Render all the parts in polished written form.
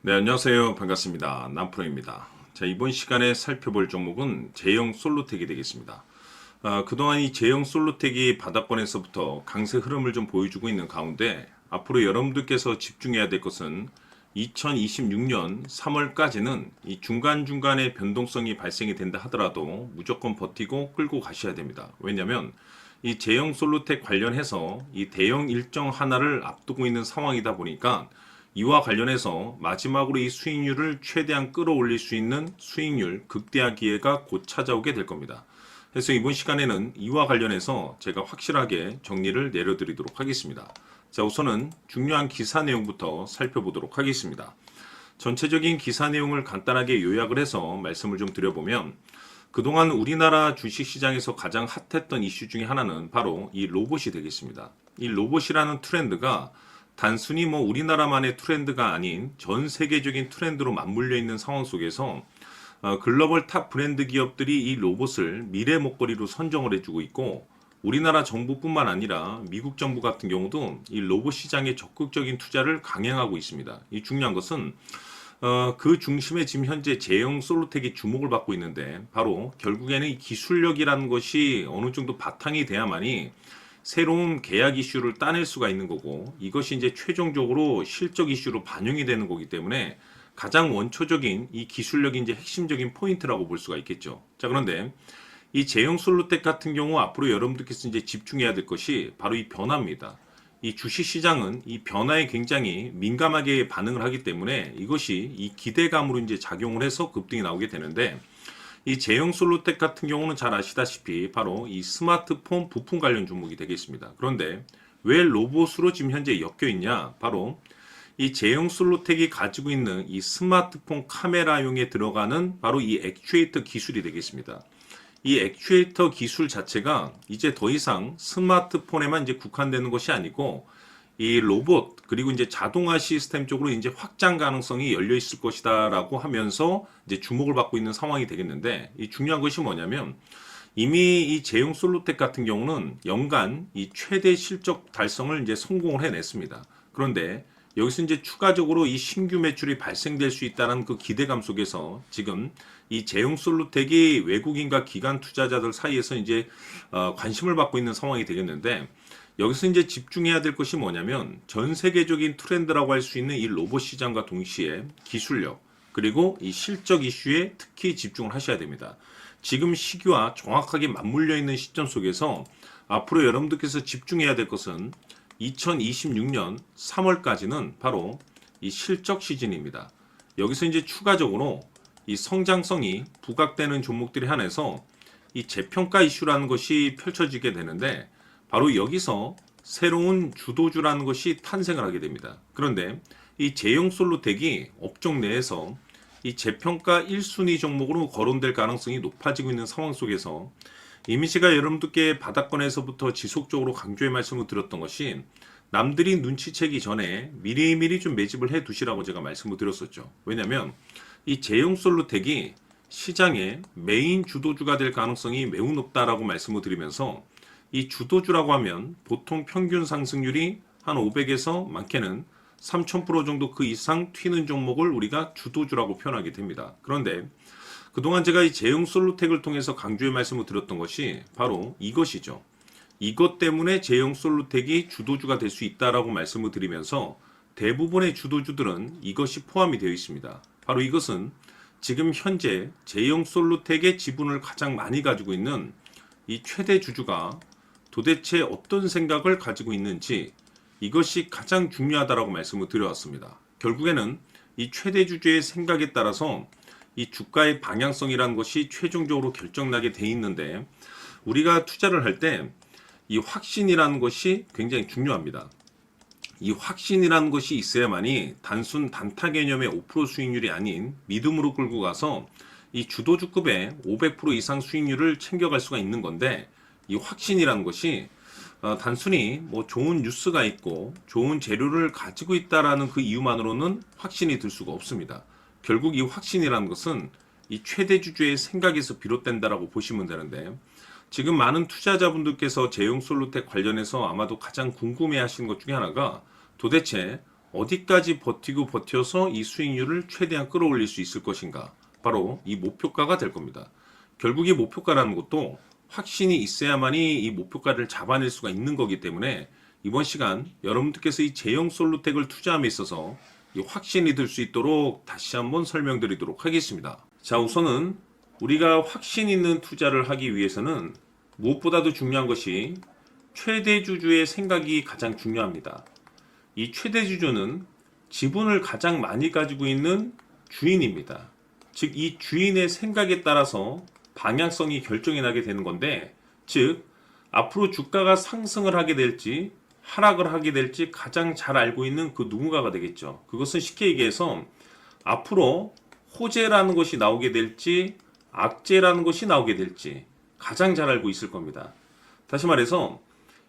네, 안녕하세요. 반갑습니다. 남프로입니다. 자, 이번 시간에 살펴볼 종목은 제형 솔로텍이 되겠습니다. 그동안 이 제형 솔로텍이 바닥권에서부터 강세 흐름을 좀 보여주고 있는 가운데 앞으로 여러분들께서 집중해야 될 것은 2026년 3월까지는 이 중간중간에 변동성이 발생이 된다 하더라도 무조건 버티고 끌고 가셔야 됩니다. 왜냐하면 이 제형 솔로텍 관련해서 이 대형 일정 하나를 앞두고 있는 상황이다 보니까 이와 관련해서 마지막으로 이 수익률을 최대한 끌어올릴 수 있는 수익률 극대화 기회가 곧 찾아오게 될 겁니다. 그래서 이번 시간에는 이와 관련해서 제가 확실하게 정리를 내려드리도록 하겠습니다. 자, 우선은 중요한 기사 내용부터 살펴보도록 하겠습니다. 전체적인 기사 내용을 간단하게 요약을 해서 말씀을 좀 드려보면 그동안 우리나라 주식시장에서 가장 핫했던 이슈 중에 하나는 바로 이 로봇이 되겠습니다. 이 로봇이라는 트렌드가 단순히 우리나라만의 트렌드가 아닌 전 세계적인 트렌드로 맞물려 있는 상황 속에서 글로벌 탑 브랜드 기업들이 이 로봇을 미래 먹거리로 선정을 해주고 있고 우리나라 정부뿐만 아니라 미국 정부 같은 경우도 이 로봇 시장에 적극적인 투자를 강행하고 있습니다. 이 중요한 것은 그 중심에 지금 현재 제형 솔로텍이 주목을 받고 있는데 바로 결국에는 이 기술력이라는 것이 어느 정도 바탕이 돼야만이 새로운 계약 이슈를 따낼 수가 있는 거고 이것이 이제 최종적으로 실적 이슈로 반영이 되는 거기 때문에 가장 원초적인 이 기술력이 이제 핵심적인 포인트라고 볼 수가 있겠죠. 자, 그런데 이 제형 솔로텍 같은 경우 앞으로 여러분들께서 이제 집중해야 될 것이 바로 이 변화입니다. 이 주식 시장은 이 변화에 굉장히 민감하게 반응을 하기 때문에 이것이 이 기대감으로 이제 작용을 해서 급등이 나오게 되는데 이 제형 솔로텍 같은 경우는 잘 아시다시피 바로 이 스마트폰 부품 관련 종목이 되겠습니다. 그런데 왜 로봇으로 지금 현재 엮여 있냐? 바로 이 제형 솔로텍이 가지고 있는 이 스마트폰 카메라용에 들어가는 바로 이 액추에이터 기술이 되겠습니다. 이 액추에이터 기술 자체가 이제 더 이상 스마트폰에만 이제 국한되는 것이 아니고 이 로봇 그리고 이제 자동화 시스템 쪽으로 이제 확장 가능성이 열려 있을 것이다라고 하면서 이제 주목을 받고 있는 상황이 되겠는데 이 중요한 것이 뭐냐면 이미 이 제형 솔로텍 같은 경우는 연간 이 최대 실적 달성을 이제 성공을 해냈습니다. 그런데 여기서 이제 추가적으로 이 신규 매출이 발생될 수 있다는 그 기대감 속에서 지금 이 제형 솔로텍이 외국인과 기관 투자자들 사이에서 이제 관심을 받고 있는 상황이 되겠는데 여기서 이제 집중해야 될 것이 뭐냐면 전 세계적인 트렌드라고 할 수 있는 이 로봇 시장과 동시에 기술력 그리고 이 실적 이슈에 특히 집중을 하셔야 됩니다. 지금 시기와 정확하게 맞물려 있는 시점 속에서 앞으로 여러분들께서 집중해야 될 것은 2026년 3월까지는 바로 이 실적 시즌입니다. 여기서 이제 추가적으로 이 성장성이 부각되는 종목들이 한해서 이 재평가 이슈라는 것이 펼쳐지게 되는데 바로 여기서 새로운 주도주라는 것이 탄생을 하게 됩니다. 그런데 이 제형 솔로텍이 업종 내에서 이 재평가 1순위 종목으로 거론될 가능성이 높아지고 있는 상황 속에서 이미 제가 여러분들께 바닥권에서부터 지속적으로 강조의 말씀을 드렸던 것이 남들이 눈치채기 전에 미리미리 좀 매집을 해 두시라고 제가 말씀을 드렸었죠. 왜냐하면 이 제형 솔로텍이 시장의 메인 주도주가 될 가능성이 매우 높다라고 말씀을 드리면서 이 주도주라고 하면 보통 평균 상승률이 한 500에서 많게는 3000% 정도 그 이상 튀는 종목을 우리가 주도주라고 표현하게 됩니다. 그런데 그동안 제가 이 제형 솔로텍을 통해서 강조의 말씀을 드렸던 것이 바로 이것이죠. 이것 때문에 제형 솔로텍이 주도주가 될 수 있다라고 말씀을 드리면서 대부분의 주도주들은 이것이 포함이 되어 있습니다. 바로 이것은 지금 현재 제형 솔로텍의 지분을 가장 많이 가지고 있는 이 최대 주주가 도대체 어떤 생각을 가지고 있는지 이것이 가장 중요하다라고 말씀을 드려왔습니다. 결국에는 이 최대 주주의 생각에 따라서 이 주가의 방향성이라는 것이 최종적으로 결정나게 돼 있는데 우리가 투자를 할 때 이 확신이라는 것이 굉장히 중요합니다. 이 확신이라는 것이 있어야만이 단순 단타 개념의 5% 수익률이 아닌 믿음으로 끌고 가서 이 주도주급의 500% 이상 수익률을 챙겨갈 수가 있는 건데 이 확신이라는 것이 단순히 좋은 뉴스가 있고 좋은 재료를 가지고 있다라는 그 이유만으로는 확신이 들 수가 없습니다. 결국 이 확신이라는 것은 이 최대 주주의 생각에서 비롯된다라고 보시면 되는데 지금 많은 투자자분들께서 제형 솔로텍 관련해서 아마도 가장 궁금해 하시는 것 중에 하나가 도대체 어디까지 버티고 버텨서 이 수익률을 최대한 끌어올릴 수 있을 것인가? 바로 이 목표가가 될 겁니다. 결국 이 목표가라는 것도 확신이 있어야만이 이 목표가를 잡아낼 수가 있는 거기 때문에 이번 시간 여러분들께서 이 제형 솔루텍을 투자함에 있어서 이 확신이 들 수 있도록 다시 한번 설명드리도록 하겠습니다. 자, 우선은 우리가 확신 있는 투자를 하기 위해서는 무엇보다도 중요한 것이 최대주주의 생각이 가장 중요합니다. 이 최대주주는 지분을 가장 많이 가지고 있는 주인입니다. 즉, 이 주인의 생각에 따라서 방향성이 결정이 나게 되는 건데, 즉 앞으로 주가가 상승을 하게 될지 하락을 하게 될지 가장 잘 알고 있는 그 누군가가 되겠죠. 그것은 쉽게 얘기해서 앞으로 호재라는 것이 나오게 될지 악재라는 것이 나오게 될지 가장 잘 알고 있을 겁니다. 다시 말해서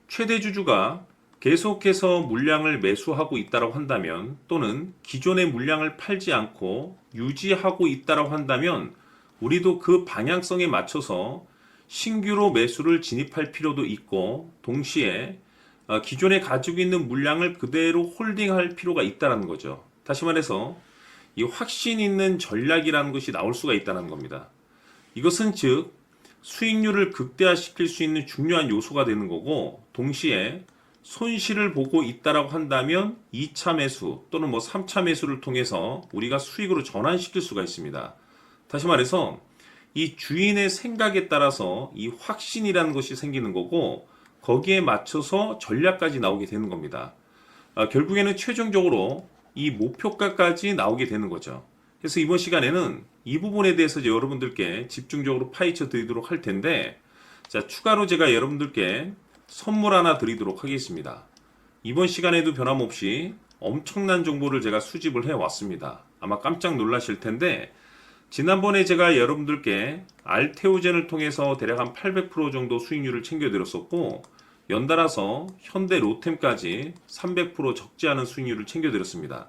최대주주가 계속해서 물량을 매수하고 있다고 한다면, 또는 기존의 물량을 팔지 않고 유지하고 있다고 한다면, 우리도 그 방향성에 맞춰서 신규로 매수를 진입할 필요도 있고, 동시에 기존에 가지고 있는 물량을 그대로 홀딩할 필요가 있다는 거죠. 다시 말해서 이 확신 있는 전략이라는 것이 나올 수가 있다는 겁니다. 이것은 즉 수익률을 극대화시킬 수 있는 중요한 요소가 되는 거고, 동시에 손실을 보고 있다라고 한다면 2차 매수 또는 3차 매수를 통해서 우리가 수익으로 전환시킬 수가 있습니다. 다시 말해서 이 주인의 생각에 따라서 이 확신이라는 것이 생기는 거고, 거기에 맞춰서 전략까지 나오게 되는 겁니다. 결국에는 최종적으로 이 목표가까지 나오게 되는 거죠. 그래서 이번 시간에는 이 부분에 대해서 여러분들께 집중적으로 파헤쳐 드리도록 할 텐데, 자, 추가로 제가 여러분들께 선물 하나 드리도록 하겠습니다. 이번 시간에도 변함없이 엄청난 정보를 제가 수집을 해 왔습니다. 아마 깜짝 놀라실 텐데, 지난번에 제가 여러분들께 알테오젠을 통해서 대략 한 800% 정도 수익률을 챙겨드렸었고, 연달아서 현대 로템까지 300% 적지 않은 수익률을 챙겨드렸습니다.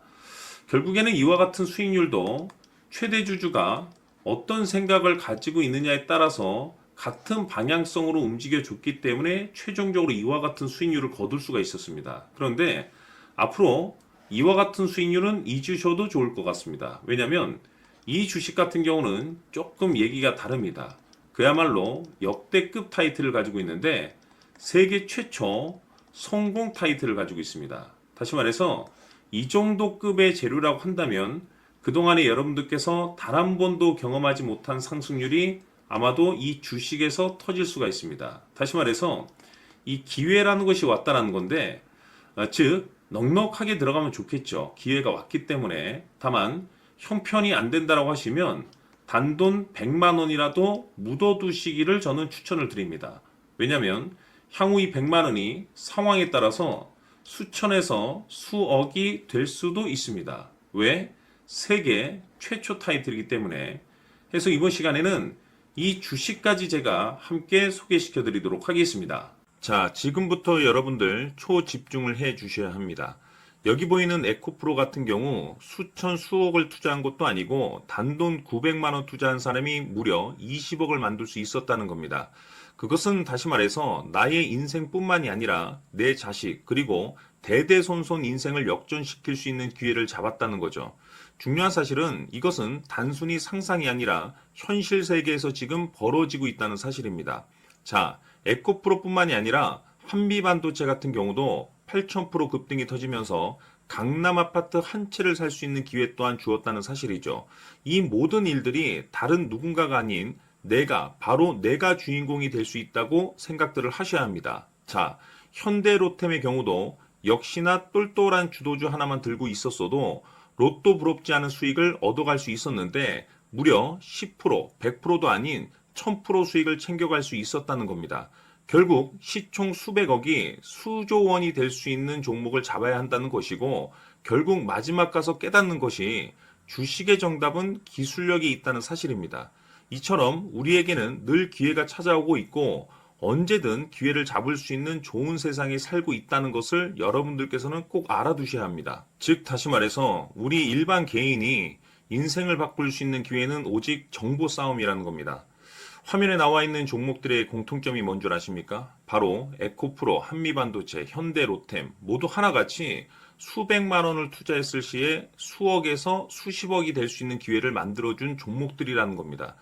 결국에는 이와 같은 수익률도 최대주주가 어떤 생각을 가지고 있느냐에 따라서 같은 방향성으로 움직여줬기 때문에 최종적으로 이와 같은 수익률을 거둘 수가 있었습니다. 그런데 앞으로 이와 같은 수익률은 잊으셔도 좋을 것 같습니다. 왜냐하면 이 주식 같은 경우는 조금 얘기가 다릅니다. 그야말로 역대급 타이틀을 가지고 있는데 세계 최초 성공 타이틀을 가지고 있습니다. 다시 말해서 이 정도 급의 재료라고 한다면 그동안에 여러분들께서 단 한 번도 경험하지 못한 상승률이 아마도 이 주식에서 터질 수가 있습니다. 다시 말해서 이 기회라는 것이 왔다는 건데, 즉 넉넉하게 들어가면 좋겠죠. 기회가 왔기 때문에. 다만 형편이 안 된다라고 하시면 단돈 100만 원이라도 묻어두시기를 저는 추천을 드립니다. 왜냐하면 향후 이 100만 원이 상황에 따라서 수천에서 수억이 될 수도 있습니다. 왜? 세계 최초 타이틀이기 때문에. 해서 이번 시간에는 이 주식까지 제가 함께 소개시켜 드리도록 하겠습니다. 자, 지금부터 여러분들 초집중을 해 주셔야 합니다. 여기 보이는 에코프로 같은 경우 수천 수억을 투자한 것도 아니고 단돈 900만 원 투자한 사람이 무려 20억을 만들 수 있었다는 겁니다. 그것은 다시 말해서 나의 인생뿐만이 아니라 내 자식 그리고 대대손손 인생을 역전시킬 수 있는 기회를 잡았다는 거죠. 중요한 사실은 이것은 단순히 상상이 아니라 현실 세계에서 지금 벌어지고 있다는 사실입니다. 자, 에코프로뿐만이 아니라 한미반도체 같은 경우도 8,000% 급등이 터지면서 강남 아파트 한 채를 살 수 있는 기회 또한 주었다는 사실이죠. 이 모든 일들이 다른 누군가가 아닌 바로 내가 주인공이 될 수 있다고 생각들을 하셔야 합니다. 자, 현대로템의 경우도 역시나 똘똘한 주도주 하나만 들고 있었어도 로또 부럽지 않은 수익을 얻어갈 수 있었는데 무려 10%, 100%도 아닌 1000% 수익을 챙겨갈 수 있었다는 겁니다. 결국 시총 수백억이 수조 원이 될 수 있는 종목을 잡아야 한다는 것이고, 결국 마지막 가서 깨닫는 것이 주식의 정답은 기술력이 있다는 사실입니다. 이처럼 우리에게는 늘 기회가 찾아오고 있고 언제든 기회를 잡을 수 있는 좋은 세상에 살고 있다는 것을 여러분들께서는 꼭 알아두셔야 합니다. 즉 다시 말해서 우리 일반 개인이 인생을 바꿀 수 있는 기회는 오직 정보 싸움이라는 겁니다. 화면에 나와 있는 종목들의 공통점이 뭔 줄 아십니까? 바로 에코프로, 한미반도체, 현대로템 모두 하나같이 수백만 원을 투자했을 시에 수억에서 수십억이 될 수 있는 기회를 만들어준 종목들이라는 겁니다.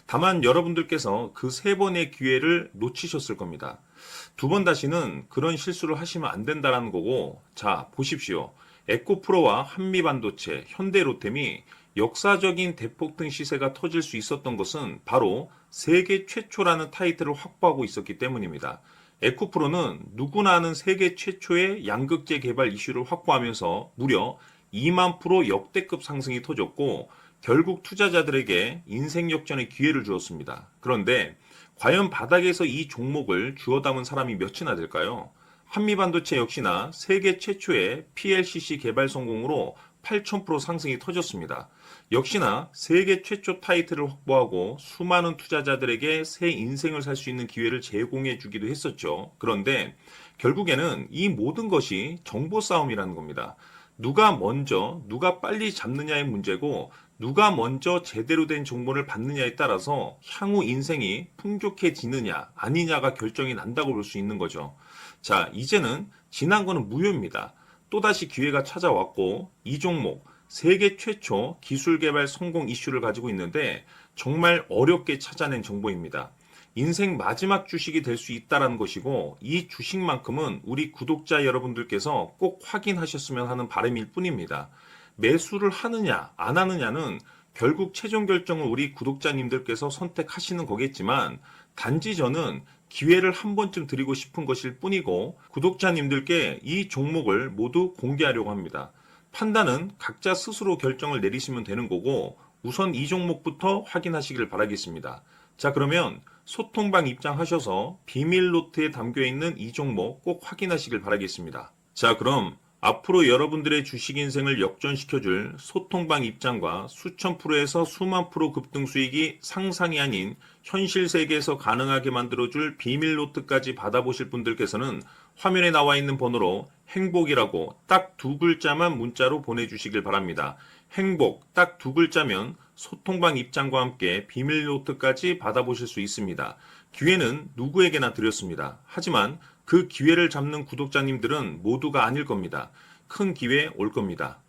다만 여러분들께서 그 세 번의 기회를 놓치셨을 겁니다. 두 번 다시는 그런 실수를 하시면 안 된다는 거고, 자, 보십시오. 에코프로와 한미반도체, 현대로템이 역사적인 대폭등 시세가 터질 수 있었던 것은 바로 세계 최초라는 타이틀을 확보하고 있었기 때문입니다. 에코프로는 누구나 아는 세계 최초의 양극재 개발 이슈를 확보하면서 무려 2만 프로 역대급 상승이 터졌고 결국 투자자들에게 인생 역전의 기회를 주었습니다. 그런데 과연 바닥에서 이 종목을 주워 담은 사람이 몇이나 될까요? 한미반도체 역시나 세계 최초의 PLCC 개발 성공으로 8,000% 상승이 터졌습니다. 역시나 세계 최초 타이틀을 확보하고 수많은 투자자들에게 새 인생을 살 수 있는 기회를 제공해 주기도 했었죠. 그런데 결국에는 이 모든 것이 정보 싸움이라는 겁니다. 누가 먼저, 누가 빨리 잡느냐의 문제고 누가 먼저 제대로 된 정보를 받느냐에 따라서 향후 인생이 풍족해지느냐 아니냐가 결정이 난다고 볼 수 있는 거죠. 자, 이제는 지난 거는 무효입니다. 또다시 기회가 찾아왔고 이 종목 세계 최초 기술 개발 성공 이슈를 가지고 있는데 정말 어렵게 찾아낸 정보입니다. 인생 마지막 주식이 될 수 있다는 것이고 이 주식만큼은 우리 구독자 여러분들께서 꼭 확인하셨으면 하는 바람일 뿐입니다. 매수를 하느냐 안 하느냐는 결국 최종 결정을 우리 구독자님들께서 선택하시는 거겠지만 단지 저는 기회를 한 번쯤 드리고 싶은 것일 뿐이고 구독자님들께 이 종목을 모두 공개하려고 합니다. 판단은 각자 스스로 결정을 내리시면 되는 거고 우선 이 종목부터 확인하시길 바라겠습니다. 자, 그러면 소통방 입장하셔서 비밀 노트에 담겨있는 이 종목 꼭 확인하시길 바라겠습니다. 자, 그럼 앞으로 여러분들의 주식 인생을 역전시켜줄 소통방 입장과 수천 프로에서 수만 프로 급등 수익이 상상이 아닌 현실 세계에서 가능하게 만들어줄 비밀 노트까지 받아보실 분들께서는 화면에 나와 있는 번호로 행복이라고 딱 두 글자만 문자로 보내주시길 바랍니다. 행복 딱 두 글자면 소통방 입장과 함께 비밀 노트까지 받아보실 수 있습니다. 기회는 누구에게나 드렸습니다. 하지만 그 기회를 잡는 구독자님들은 모두가 아닐 겁니다. 큰 기회 올 겁니다.